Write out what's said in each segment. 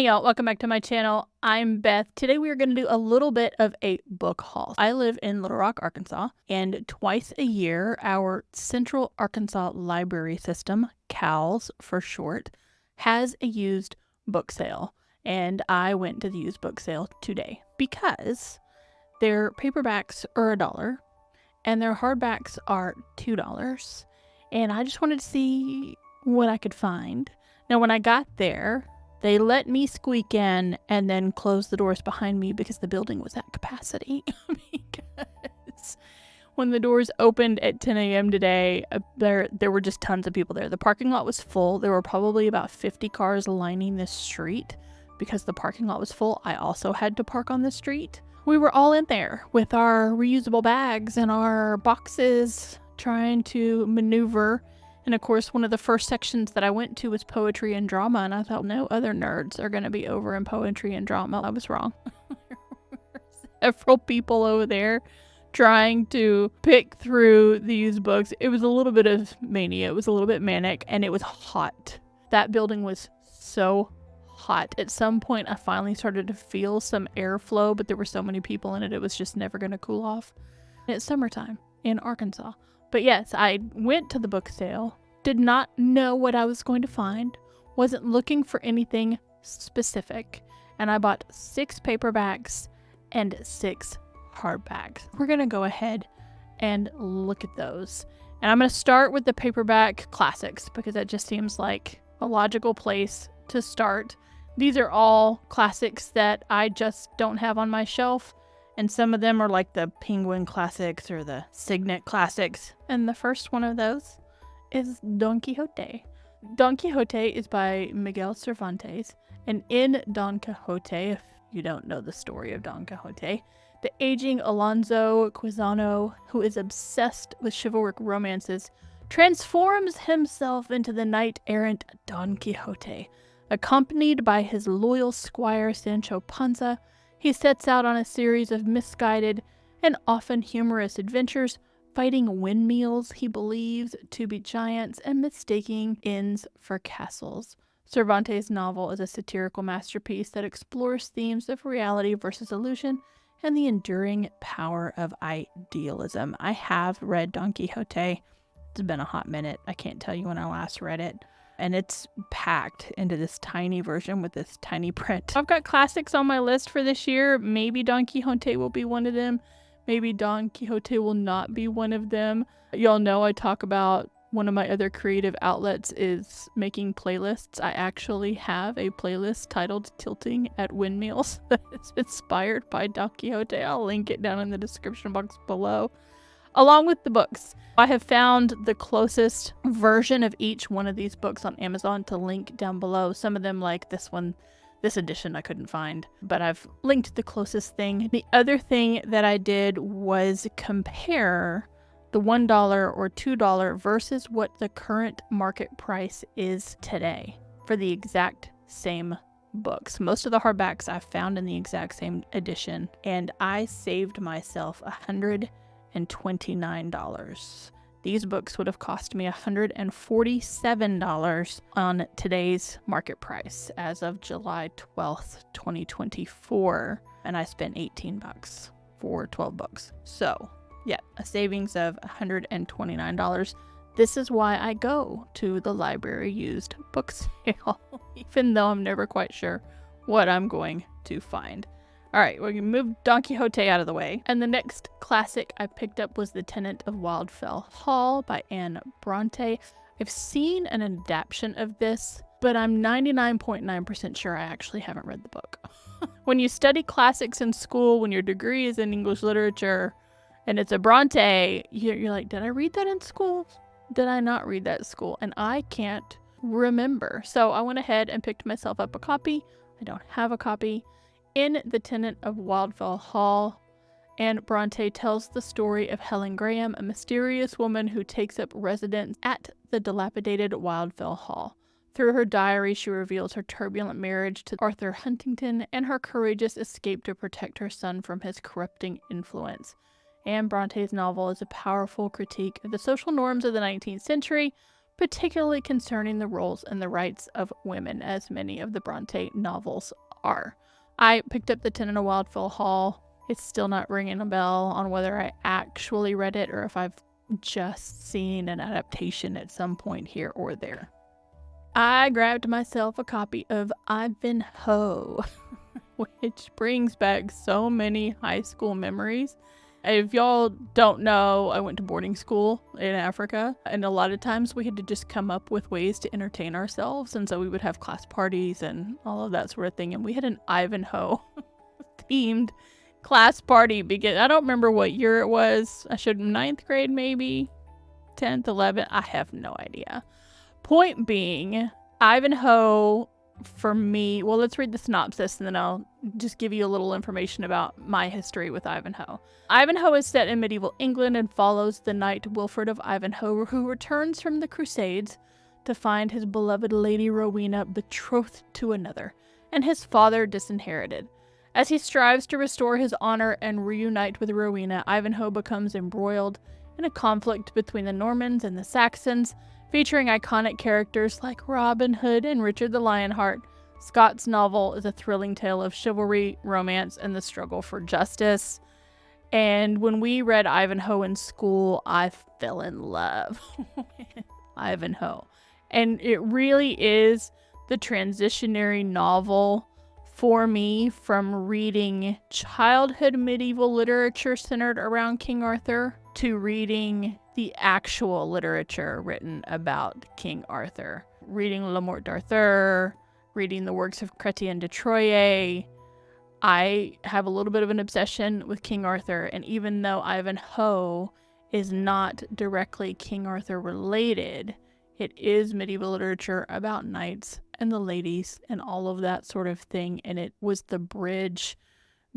Hey y'all, welcome back to my channel. I'm Beth. Today we are going to do a little bit of a book haul. I live in Little Rock, Arkansas, and twice a year our Central Arkansas Library System, CALS for short, has a used book sale. And I went to the used book sale today because their paperbacks are $1 and their hardbacks are $2. And I just wanted to see what I could find. Now when I got there, they let me squeak in and then close the doors behind me because the building was at capacity. Because when the doors opened at 10 a.m. today, there were just tons of people there. The parking lot was full. There were probably about 50 cars lining this street because the parking lot was full. I also had to park on the street. We were all in there with our reusable bags and our boxes trying to maneuver. And of course, one of the first sections that I went to was poetry and drama, and I thought no other nerds are going to be over in poetry and drama. I was wrong. There were several people over there trying to pick through these books. It was a little bit of mania. It was a little bit manic, and it was hot. That building was so hot. At some point, I finally started to feel some airflow, but there were so many people in it, it was just never going to cool off. And it's summertime in Arkansas. But yes, I went to the book sale, did not know what I was going to find, wasn't looking for anything specific, and I bought 6 paperbacks and 6 hardbacks. We're going to go ahead and look at those. And I'm going to start with the paperback classics because that just seems like a logical place to start. These are all classics that I just don't have on my shelf. And some of them are like the Penguin Classics or the Signet Classics. And the first one of those is Don Quixote. Don Quixote is by Miguel Cervantes. And in Don Quixote, if you don't know the story of Don Quixote, the aging Alonso Quixano, who is obsessed with chivalric romances, transforms himself into the knight-errant Don Quixote. Accompanied by his loyal squire Sancho Panza, he sets out on a series of misguided and often humorous adventures, fighting windmills he believes to be giants and mistaking inns for castles. Cervantes' novel is a satirical masterpiece that explores themes of reality versus illusion and the enduring power of idealism. I have read Don Quixote. It's been a hot minute. I can't tell you when I last read it. And it's packed into this tiny version with this tiny print. I've got classics on my list for this year. Maybe Don Quixote will be one of them. Maybe Don Quixote will not be one of them. Y'all know I talk about one of my other creative outlets is making playlists. I actually have a playlist titled Tilting at Windmills that is inspired by Don Quixote. I'll link it down in the description box below, along with the books. I have found the closest version of each one of these books on Amazon to link down below. Some of them, like this one, this edition I couldn't find, but I've linked the closest thing. The other thing that I did was compare the $1 or $2 versus what the current market price is today for the exact same books. Most of the hardbacks I found in the exact same edition, and I saved myself $129. These books would have cost me $147 on today's market price as of July 12th, 2024. And I spent $18 for 12 books. So yeah, a savings of $129. This is why I go to the library used book sale, even though I'm never quite sure what I'm going to find. All right, we're going to move Don Quixote out of the way. And the next classic I picked up was The Tenant of Wildfell Hall by Anne Bronte. I've seen an adaptation of this, but I'm 99.9% sure I actually haven't read the book. When you study classics in school, when your degree is in English literature, and it's a Bronte, you're like, did I read that in school? Did I not read that at school? And I can't remember. So I went ahead and picked myself up a copy. I don't have a copy. In The Tenant of Wildfell Hall, Anne Bronte tells the story of Helen Graham, a mysterious woman who takes up residence at the dilapidated Wildfell Hall. Through her diary, she reveals her turbulent marriage to Arthur Huntington and her courageous escape to protect her son from his corrupting influence. Anne Bronte's novel is a powerful critique of the social norms of the 19th century, particularly concerning the roles and the rights of women, as many of the Bronte novels are. I picked up the Tenant of Wildfell Hall. It's still not ringing a bell on whether I actually read it or if I've just seen an adaptation at some point here or there. I grabbed myself a copy of Ivanhoe, which brings back so many high school memories. If y'all don't know, I went to boarding school in Africa, and a lot of times we had to just come up with ways to entertain ourselves, and so we would have class parties and all of that sort of thing, and we had an Ivanhoe themed class party. I don't remember what year it was. I should 9th grade maybe, 10th, 11th, I have no idea. Point being, Ivanhoe for me, well, let's read the synopsis and then I'll just give you a little information about my history with Ivanhoe. Ivanhoe is set in medieval England and follows the knight Wilfred of Ivanhoe, who returns from the Crusades to find his beloved Lady Rowena betrothed to another, and his father disinherited. As he strives to restore his honor and reunite with Rowena, Ivanhoe becomes embroiled in a conflict between the Normans and the Saxons, featuring iconic characters like Robin Hood and Richard the Lionheart. Scott's novel is a thrilling tale of chivalry, romance, and the struggle for justice. And when we read Ivanhoe in school, I fell in love with Ivanhoe. And it really is the transitionary novel for me from reading childhood medieval literature centered around King Arthur to reading the actual literature written about King Arthur. Reading Le Morte d'Arthur, reading the works of Chrétien de Troyes. I have a little bit of an obsession with King Arthur, and even though Ivanhoe is not directly King Arthur related, it is medieval literature about knights and the ladies and all of that sort of thing, and it was the bridge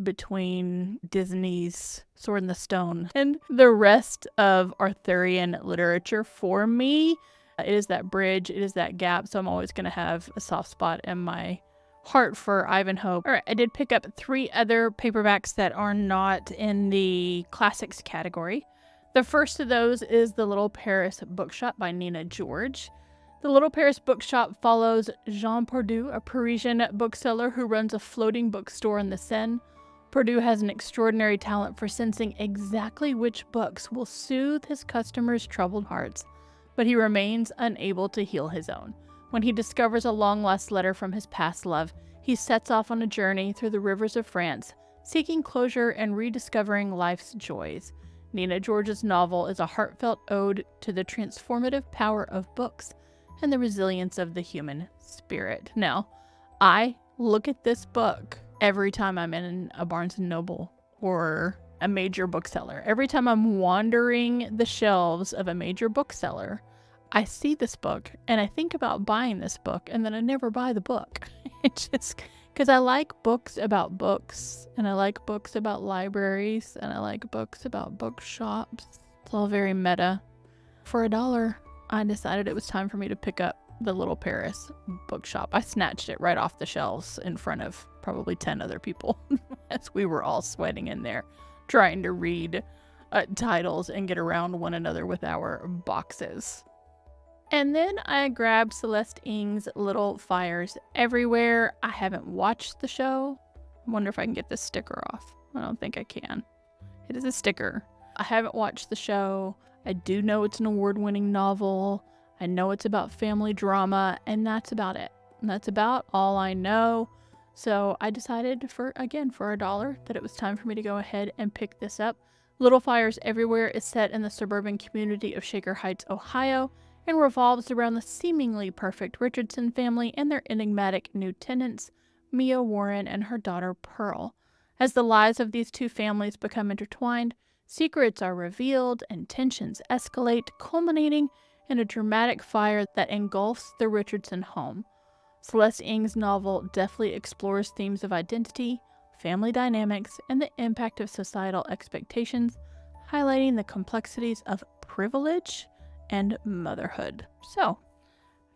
between Disney's Sword in the Stone and the rest of Arthurian literature for me. It is that bridge, it is that gap, so I'm always going to have a soft spot in my heart for Ivanhoe. All right, I did pick up 3 other paperbacks that are not in the classics category. The first of those is The Little Paris Bookshop by Nina George. The Little Paris Bookshop follows Jean Perdue, a Parisian bookseller who runs a floating bookstore in the Seine. Perdue has an extraordinary talent for sensing exactly which books will soothe his customers' troubled hearts, but he remains unable to heal his own. When he discovers a long-lost letter from his past love, he sets off on a journey through the rivers of France, seeking closure and rediscovering life's joys. Nina George's novel is a heartfelt ode to the transformative power of books and the resilience of the human spirit. Now, I look at this book every time I'm in a Barnes & Noble or a major bookseller. Every time I'm wandering the shelves of a major bookseller, I see this book and I think about buying this book, and then I never buy the book. It's just because I like books about books, and I like books about libraries, and I like books about bookshops. It's all very meta. For $1, I decided it was time for me to pick up The Little Paris Bookshop. I snatched it right off the shelves in front of probably 10 other people as we were all sweating in there trying to read titles and get around one another with our boxes. And then I grabbed Celeste Ng's Little Fires Everywhere. I haven't watched the show. I wonder if I can get this sticker off. I don't think I can. It is a sticker. I haven't watched the show. I do know it's an award-winning novel. I know it's about family drama, and that's about it. And that's about all I know. So I decided for $1 that it was time for me to go ahead and pick this up. Little Fires Everywhere is set in the suburban community of Shaker Heights, Ohio, and revolves around the seemingly perfect Richardson family and their enigmatic new tenants, Mia Warren and her daughter Pearl. As the lives of these two families become intertwined, secrets are revealed and tensions escalate, culminating in a dramatic fire that engulfs the Richardson home. Celeste Ng's novel deftly explores themes of identity, family dynamics, and the impact of societal expectations, highlighting the complexities of privilege and motherhood. So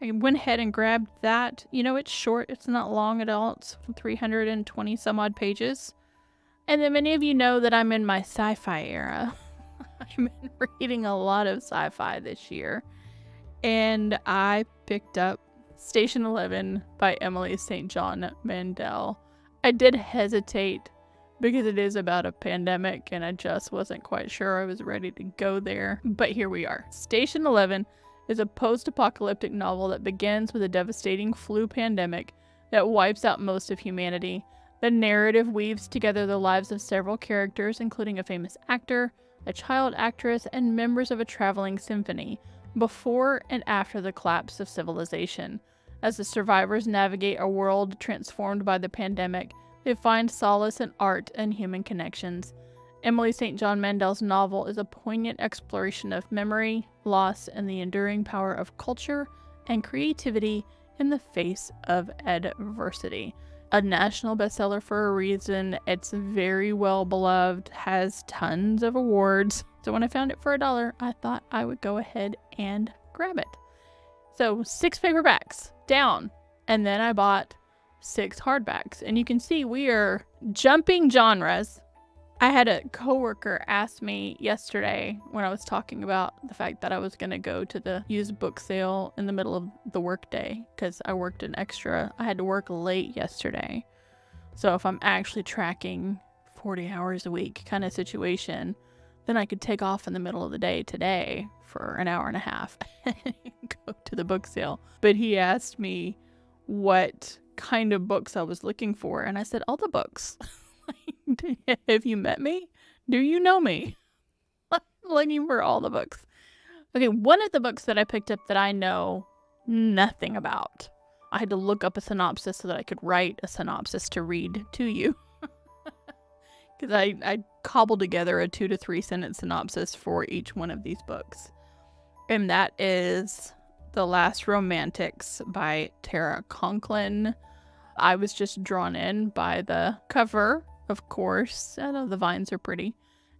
I went ahead and grabbed that. You know, it's short, it's not long at all. It's 320 some odd pages. And then many of you know that I'm in my sci-fi era. I've been reading a lot of sci-fi this year. And I picked up Station 11 by Emily St. John Mandel. I did hesitate because it is about a pandemic and I just wasn't quite sure I was ready to go there. But here we are. Station 11 is a post-apocalyptic novel that begins with a devastating flu pandemic that wipes out most of humanity. The narrative weaves together the lives of several characters, including a famous actor, a child actress, and members of a traveling symphony, before and after the collapse of civilization. As the survivors navigate a world transformed by the pandemic, they find solace in art and human connections. Emily St. John Mandel's novel is a poignant exploration of memory, loss, and the enduring power of culture and creativity in the face of adversity. A national bestseller for a reason. It's very well beloved, has tons of awards. So when I found it for $1, I thought I would go ahead and grab it. So 6 paperbacks down, and then I bought 6 hardbacks. And you can see we are jumping genres. I had a coworker ask me yesterday when I was talking about the fact that I was going to go to the used book sale in the middle of the workday because I worked an extra. I had to work late yesterday. So if I'm actually tracking 40 hours a week kind of situation, then I could take off in the middle of the day today for an hour and a half and go to the book sale. But he asked me what kind of books I was looking for. And I said, all the books. Have you met me? Do you know me? I'm looking for all the books. Okay, one of the books that I picked up that I know nothing about. I had to look up a synopsis so that I could write a synopsis to read to you. Because I cobbled together a 2 to 3 sentence synopsis for each one of these books. And that is The Last Romantics by Tara Conklin. I was just drawn in by the cover. Of course, I know the vines are pretty.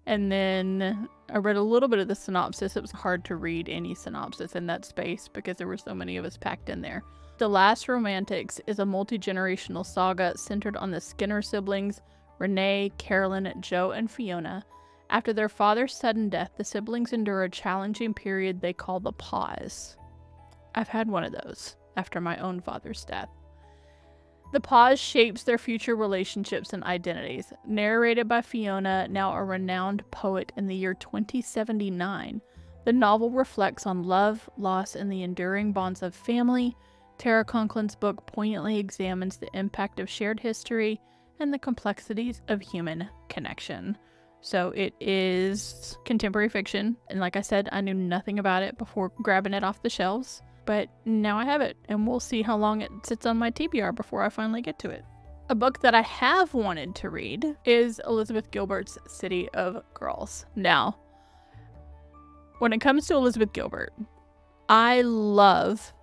And then I read a little bit of the synopsis. It was hard to read any synopsis in that space because there were so many of us packed in there. The Last Romantics is a multi-generational saga centered on the Skinner siblings, Renee, Carolyn, Joe, and Fiona. After their father's sudden death, the siblings endure a challenging period they call the pause. I've had one of those after my own father's death. The pause shapes their future relationships and identities. Narrated by Fiona, now a renowned poet in the year 2079, the novel reflects on love, loss, and the enduring bonds of family. Tara Conklin's book poignantly examines the impact of shared history and the complexities of human connection. So it is contemporary fiction, and like I said, I knew nothing about it before grabbing it off the shelves. But now I have it, and we'll see how long it sits on my TBR before I finally get to it. A book that I have wanted to read is Elizabeth Gilbert's City of Girls. Now, when it comes to Elizabeth Gilbert, I love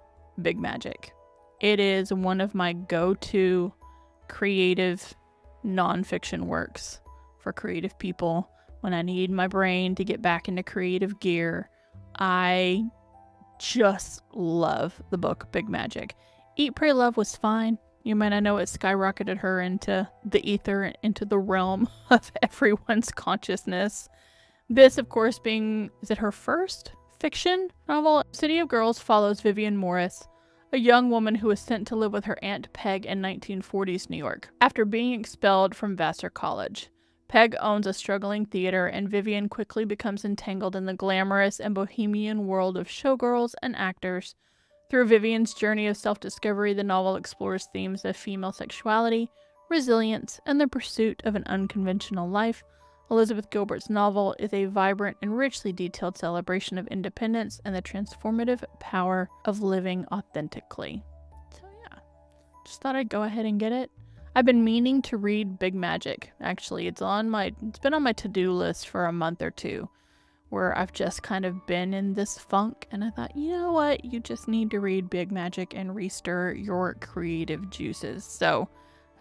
Big Magic. It is one of my go-to creative nonfiction works for creative people. When I need my brain to get back into creative gear, I just love the book Big Magic. Eat, Pray, Love was fine. You might not know it skyrocketed her into the ether, into the realm of everyone's consciousness. This, of course, being, is it her first fiction novel? City of Girls follows Vivian Morris, a young woman who was sent to live with her Aunt Peg in 1940s New York after being expelled from Vassar College. Peg owns a struggling theater, and Vivian quickly becomes entangled in the glamorous and bohemian world of showgirls and actors. Through Vivian's journey of self-discovery, the novel explores themes of female sexuality, resilience, and the pursuit of an unconventional life. Elizabeth Gilbert's novel is a vibrant and richly detailed celebration of independence and the transformative power of living authentically. So yeah, just thought I'd go ahead and get it. I've been meaning to read Big Magic. Actually, it's been on my to-do list for a month or two, where I've just kind of been in this funk, and I thought, you know what? You just need to read Big Magic and restir your creative juices. So,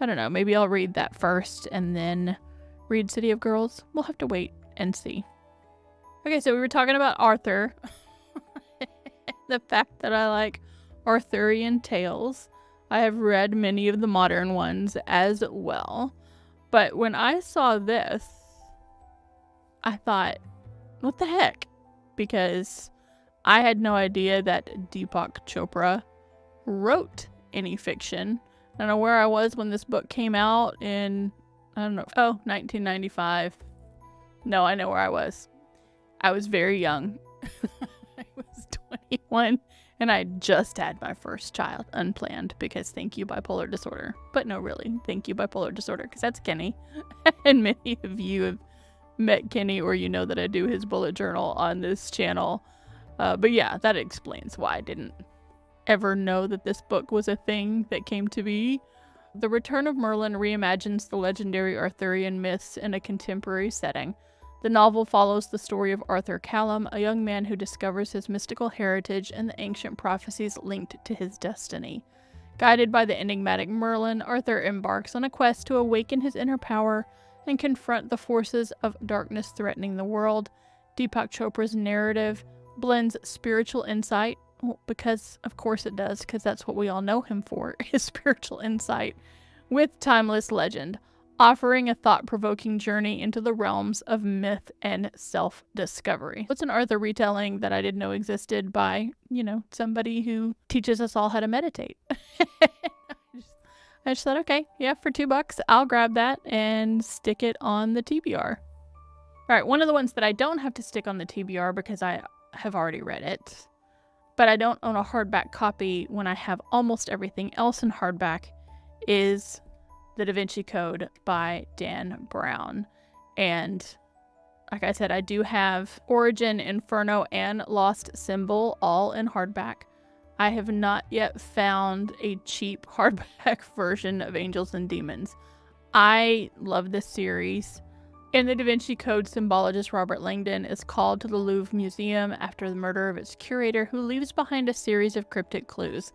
I don't know, maybe I'll read that first and then read City of Girls. We'll have to wait and see. Okay, so we were talking about Arthur. The fact that I like Arthurian tales. I have read many of the modern ones as well. But when I saw this, I thought, what the heck? Because I had no idea that Deepak Chopra wrote any fiction. I don't know where I was when this book came out in, 1995. No, I know where I was. I was very young. I was 21 and I just had my first child, unplanned, because thank you, bipolar disorder. But no, really, thank you, bipolar disorder, because that's Kenny. And many of you have met Kenny, or you know that I do his bullet journal on this channel. But yeah, that explains why I didn't ever know that this book was a thing that came to be. The Return of Merlin reimagines the legendary Arthurian myths in a contemporary setting. The novel follows the story of Arthur Callum, a young man who discovers his mystical heritage and the ancient prophecies linked to his destiny. Guided by the enigmatic Merlin, Arthur embarks on a quest to awaken his inner power and confront the forces of darkness threatening the world. Deepak Chopra's narrative blends spiritual insight, because of course it does, because that's what we all know him for, his spiritual insight, with timeless legend, offering a thought-provoking journey into the realms of myth and self-discovery. It's an Arthur retelling that I didn't know existed by, somebody who teaches us all how to meditate. I just thought, okay, yeah, for $2, I'll grab that and stick it on the TBR. All right, one of the ones that I don't have to stick on the TBR because I have already read it, but I don't own a hardback copy when I have almost everything else in hardback, is The Da Vinci Code by Dan Brown. And like I said, I do have Origin, Inferno, and Lost Symbol all in hardback. I have not yet found a cheap hardback version of Angels and Demons. I love this series. In the Da Vinci Code, symbologist Robert Langdon is called to the Louvre Museum after the murder of its curator, who leaves behind a series of cryptic clues.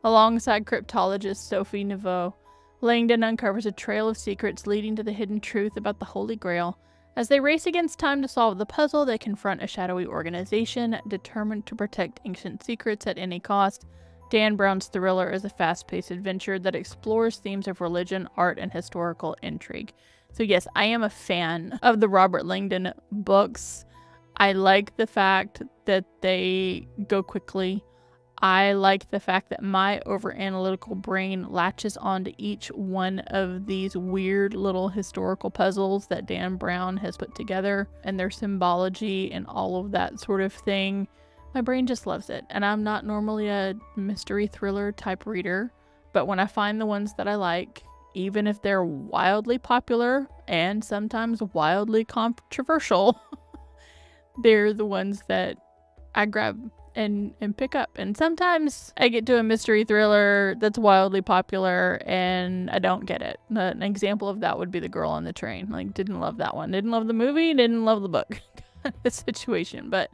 Alongside cryptologist Sophie Neveu, Langdon uncovers a trail of secrets leading to the hidden truth about the Holy Grail. As they race against time to solve the puzzle, they confront a shadowy organization determined to protect ancient secrets at any cost. Dan Brown's thriller is a fast-paced adventure that explores themes of religion, art, and historical intrigue. So yes, I am a fan of the Robert Langdon books. I like the fact that they go quickly. I like the fact that my over-analytical brain latches onto each one of these weird little historical puzzles that Dan Brown has put together, and their symbology and all of that sort of thing. My brain just loves it, and I'm not normally a mystery thriller type reader, but when I find the ones that I like, even if they're wildly popular and sometimes wildly controversial, they're the ones that I grab and pick up. And sometimes I get to a mystery thriller that's wildly popular and I don't get it. An example of that would be The Girl on the Train. Like, didn't love that one. Didn't love the movie, didn't love the book. Kind of situation. But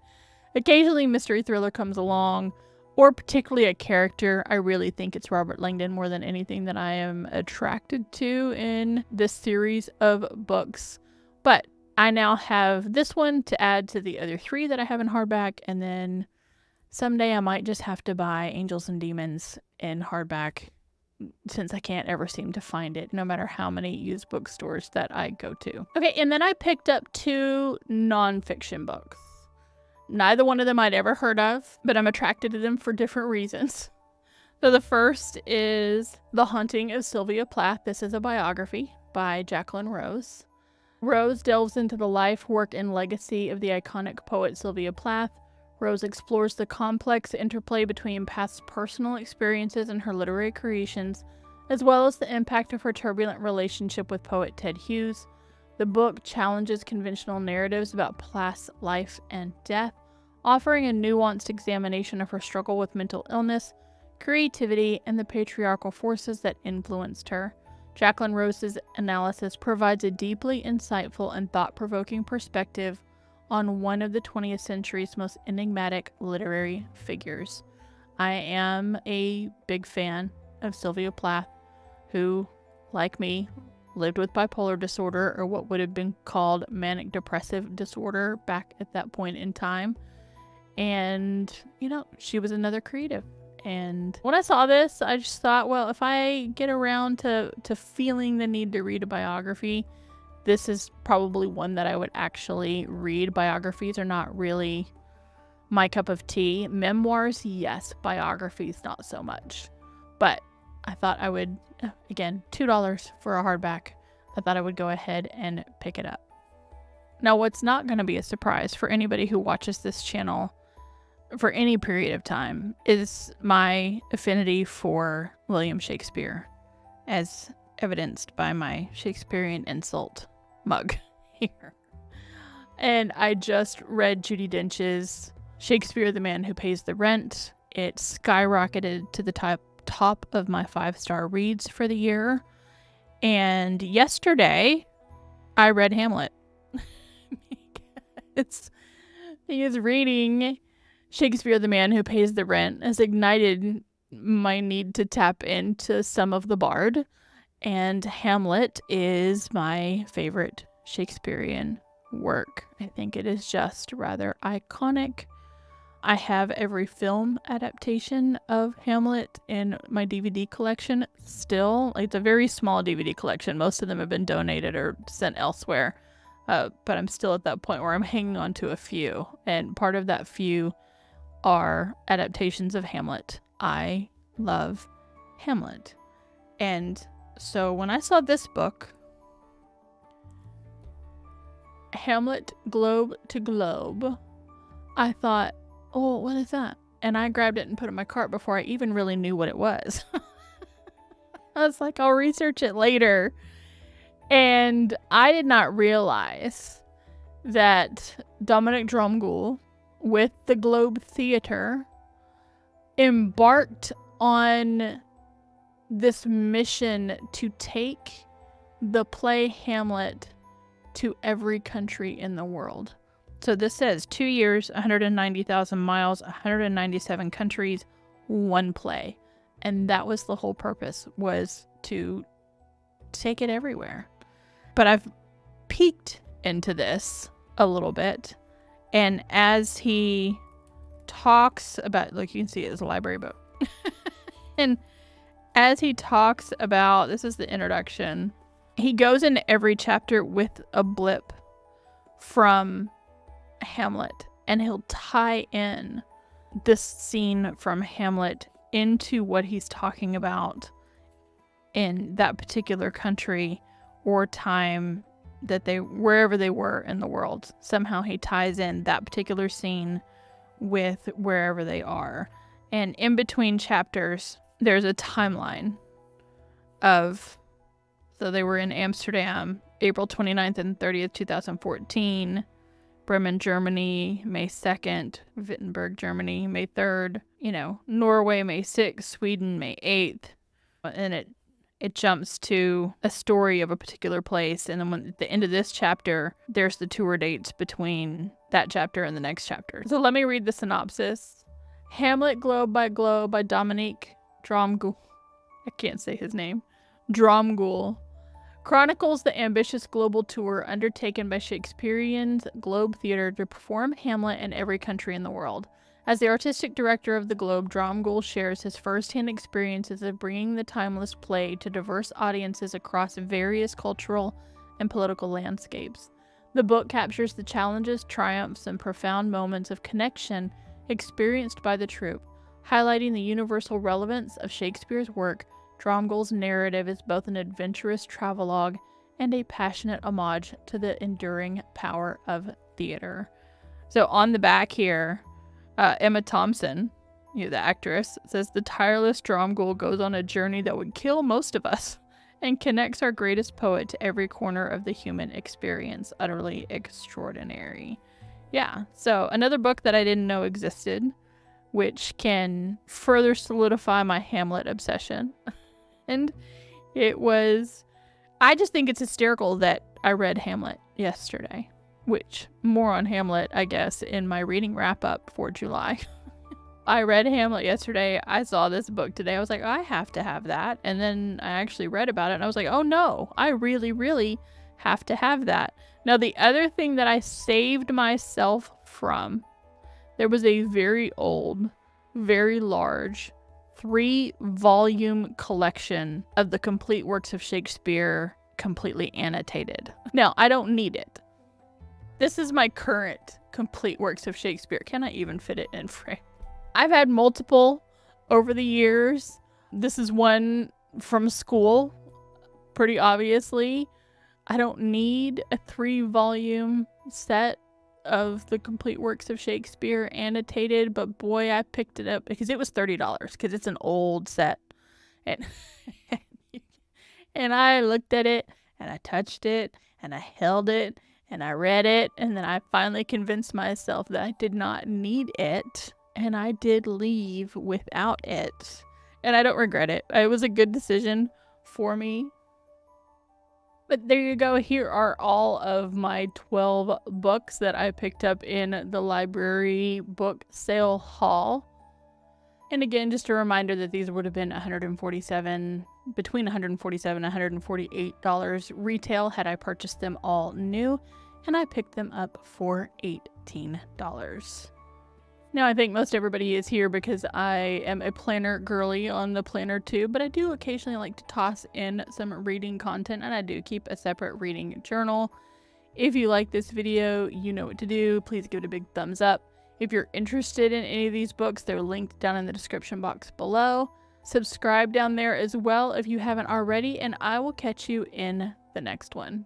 occasionally mystery thriller comes along, or particularly a character. I really think it's Robert Langdon more than anything that I am attracted to in this series of books. But I now have this one to add to the other three that I have in hardback, and then someday I might just have to buy Angels and Demons in hardback, since I can't ever seem to find it, no matter how many used bookstores that I go to. Okay, and then I picked up 2 nonfiction books. Neither one of them I'd ever heard of, but I'm attracted to them for different reasons. So the first is The Haunting of Sylvia Plath. This is a biography by Jacqueline Rose. Rose delves into the life, work, and legacy of the iconic poet Sylvia Plath. Rose explores the complex interplay between Plath's personal experiences and her literary creations, as well as the impact of her turbulent relationship with poet Ted Hughes. The book challenges conventional narratives about Plath's life and death, offering a nuanced examination of her struggle with mental illness, creativity, and the patriarchal forces that influenced her. Jacqueline Rose's analysis provides a deeply insightful and thought-provoking perspective on one of the 20th century's most enigmatic literary figures. I am a big fan of Sylvia Plath, who, like me, lived with bipolar disorder, or what would have been called manic depressive disorder back at that point in time. And, she was another creative. And when I saw this, I just thought, well, if I get around to feeling the need to read a biography, this is probably one that I would actually read. Biographies are not really my cup of tea. Memoirs, yes. Biographies, not so much. But I thought I would, again, $2 for a hardback. I thought I would go ahead and pick it up. Now, what's not going to be a surprise for anybody who watches this channel for any period of time is my affinity for William Shakespeare, as evidenced by my Shakespearean insult mug here. And I just read Judi Dench's Shakespeare, the Man Who Pays the Rent. It skyrocketed to the top of my 5-star reads for the year. And yesterday, I read Hamlet. because reading Shakespeare, the Man Who Pays the Rent has ignited my need to tap into some of the bard. And Hamlet is my favorite Shakespearean work. I think it is just rather iconic. I have every film adaptation of Hamlet in my DVD collection still. It's a very small DVD collection. Most of them have been donated or sent elsewhere. But I'm still at that point where I'm hanging on to a few. And part of that few are adaptations of Hamlet. I love Hamlet. And so when I saw this book, Hamlet Globe to Globe, I thought, oh, what is that? And I grabbed it and put it in my cart before I even really knew what it was. I was like, I'll research it later. And I did not realize that Dominic Dromgoole with the Globe Theatre embarked on this mission to take the play Hamlet to every country in the world. So this says 2 years, 190,000 miles, 197 countries, one play. And that was the whole purpose, was to take it everywhere. But I've peeked into this a little bit. And as he talks about, look, you can see it as a library book. And as he talks about, this is the introduction, he goes into every chapter with a blip from Hamlet, and he'll tie in this scene from Hamlet into what he's talking about in that particular country or time that wherever they were in the world. Somehow he ties in that particular scene with wherever they are. And in between chapters, there's a timeline of, so they were in Amsterdam, April 29th and 30th, 2014, Bremen, Germany, May 2nd, Wittenberg, Germany, May 3rd, Norway, May 6th, Sweden, May 8th. And it jumps to a story of a particular place. And then at the end of this chapter, there's the tour dates between that chapter and the next chapter. So let me read the synopsis. Hamlet Globe by Dominic Dromgoole. I can't say his name. Dromgoole chronicles the ambitious global tour undertaken by Shakespearean's Globe Theatre to perform Hamlet in every country in the world. As the artistic director of the Globe, Dromgoole shares his first-hand experiences of bringing the timeless play to diverse audiences across various cultural and political landscapes. The book captures the challenges, triumphs, and profound moments of connection experienced by the troupe, highlighting the universal relevance of Shakespeare's work. Dromgoole's narrative is both an adventurous travelogue and a passionate homage to the enduring power of theater. So on the back here, Emma Thompson, the actress, says the tireless Dromgoole goes on a journey that would kill most of us and connects our greatest poet to every corner of the human experience. Utterly extraordinary. Yeah, so another book that I didn't know existed, which can further solidify my Hamlet obsession. And I just think it's hysterical that I read Hamlet yesterday, which more on Hamlet, I guess, in my reading wrap up for July. I read Hamlet yesterday. I saw this book today. I was like, I have to have that. And then I actually read about it and I was like, oh no, I really, really have to have that. Now, the other thing that I saved myself from, there was a very old, very large 3-volume collection of the complete works of Shakespeare, completely annotated. Now, I don't need it. This is my current complete works of Shakespeare. Can I even fit it in frame? I've had multiple over the years. This is one from school, pretty obviously. I don't need a 3-volume set of the complete works of Shakespeare annotated, but boy, I picked it up because it was $30 because it's an old set. And, and I looked at it and I touched it and I held it and I read it, and then I finally convinced myself that I did not need it, and I did leave without it. And I don't regret it. It was a good decision for me. But there you go. Here are all of my 12 books that I picked up in the library book sale haul. And again, just a reminder that these would have been between $147 and $148 retail had I purchased them all new, and I picked them up for $18. Now, I think most everybody is here because I am a planner girly on the planner too, but I do occasionally like to toss in some reading content, and I do keep a separate reading journal. If you like this video, you know what to do. Please give it a big thumbs up. If you're interested in any of these books, they're linked down in the description box below. Subscribe down there as well if you haven't already, and I will catch you in the next one.